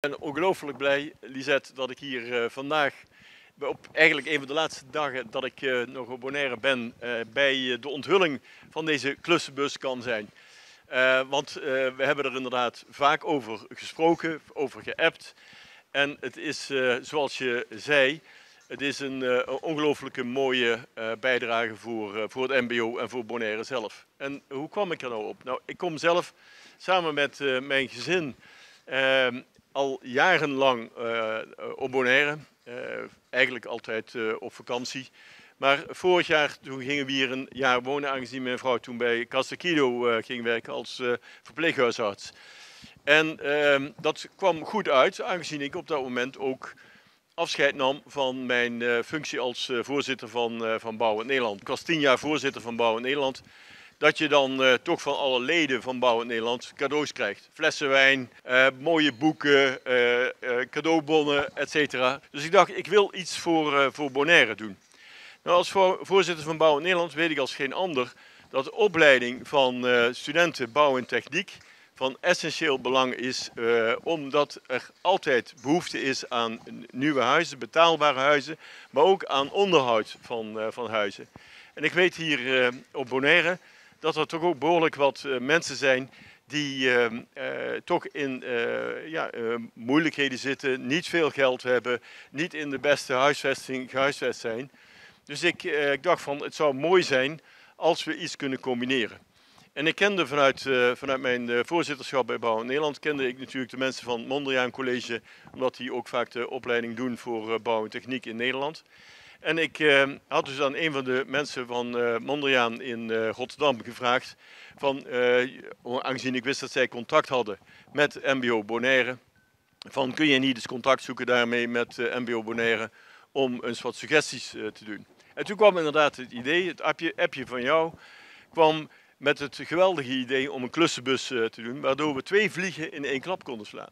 Ik ben ongelooflijk blij, Lisette, dat ik hier vandaag op eigenlijk een van de laatste dagen dat ik nog op Bonaire ben, bij de onthulling van deze klussenbus kan zijn. Want we hebben er inderdaad vaak over gesproken, over geappt. En het is, zoals je zei, het is een ongelooflijke mooie bijdrage voor het mbo en voor Bonaire zelf. En hoe kwam ik er nou op? Nou, ik kom zelf samen met mijn gezin al jarenlang op Bonaire, eigenlijk altijd op vakantie. Maar vorig jaar toen gingen we hier een jaar wonen, aangezien mijn vrouw toen bij Casa Kido ging werken als verpleeghuisarts. En dat kwam goed uit, aangezien ik op dat moment ook afscheid nam van mijn functie als voorzitter van Bouwend Nederland. Ik was 10 jaar voorzitter van Bouwend Nederland. Dat je dan toch van alle leden van Bouwend Nederland cadeaus krijgt. Flessen wijn, mooie boeken, cadeaubonnen, etc. Dus ik dacht, ik wil iets voor Bonaire doen. Nou, als voorzitter van Bouwend Nederland weet ik als geen ander dat de opleiding van studenten bouw en techniek van essentieel belang is, omdat er altijd behoefte is aan nieuwe huizen, betaalbare huizen, maar ook aan onderhoud van huizen. En ik weet hier op Bonaire dat er toch ook behoorlijk wat mensen zijn die toch in moeilijkheden zitten, niet veel geld hebben, niet in de beste huisvesting gehuisvest zijn. Dus ik dacht van, het zou mooi zijn als we iets kunnen combineren. En ik kende vanuit mijn voorzitterschap bij Bouwend Nederland, kende ik natuurlijk de mensen van Mondriaan College, omdat die ook vaak de opleiding doen voor bouw en techniek in Nederland. En ik had dus aan een van de mensen van Mondriaan in Rotterdam gevraagd, aangezien ik wist dat zij contact hadden met mbo Bonaire, van kun je niet eens contact zoeken daarmee met mbo Bonaire om eens wat suggesties te doen. En toen kwam inderdaad het idee, het appje van jou kwam met het geweldige idee om een klussenbus te doen, waardoor we 2 vliegen in 1 klap konden slaan.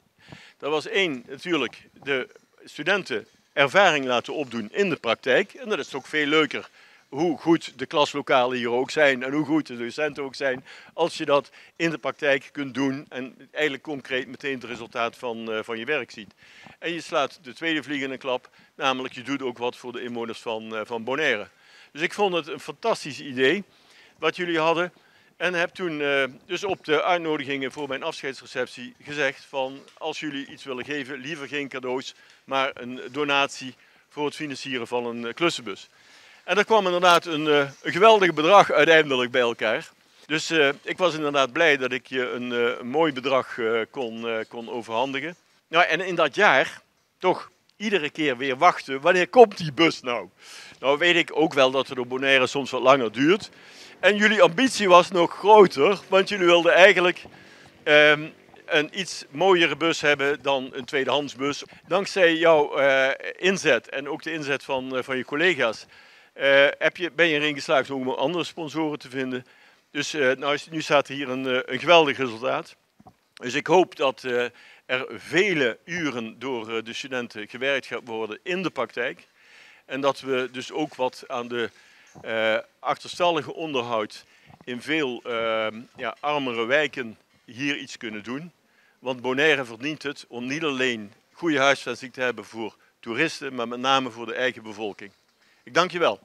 Dat was 1, natuurlijk de studenten ervaring laten opdoen in de praktijk. En dat is toch veel leuker, hoe goed de klaslokalen hier ook zijn en hoe goed de docenten ook zijn, als je dat in de praktijk kunt doen en eigenlijk concreet meteen het resultaat van je werk ziet. En je slaat de tweede vlieg in een klap, namelijk je doet ook wat voor de inwoners van Bonaire. Dus ik vond het een fantastisch idee wat jullie hadden. En heb toen dus op de uitnodigingen voor mijn afscheidsreceptie gezegd van, als jullie iets willen geven, liever geen cadeaus, maar een donatie voor het financieren van een klussenbus. En er kwam inderdaad een geweldig bedrag uiteindelijk bij elkaar. Dus ik was inderdaad blij dat ik je een mooi bedrag kon overhandigen. Nou, en in dat jaar toch iedere keer weer wachten, wanneer komt die bus nou? Nou weet ik ook wel dat het op Bonaire soms wat langer duurt. En jullie ambitie was nog groter, want jullie wilden eigenlijk een iets mooiere bus hebben dan een tweedehands bus. Dankzij jouw inzet en ook de inzet van je collega's ben je erin geslaagd om andere sponsoren te vinden. Dus nu staat hier een geweldig resultaat. Dus ik hoop dat er vele uren door de studenten gewerkt gaat worden in de praktijk. En dat we dus ook wat aan de achterstallige onderhoud in veel armere wijken hier iets kunnen doen. Want Bonaire verdient het om niet alleen goede huisvesting te hebben voor toeristen, maar met name voor de eigen bevolking. Ik dank je wel.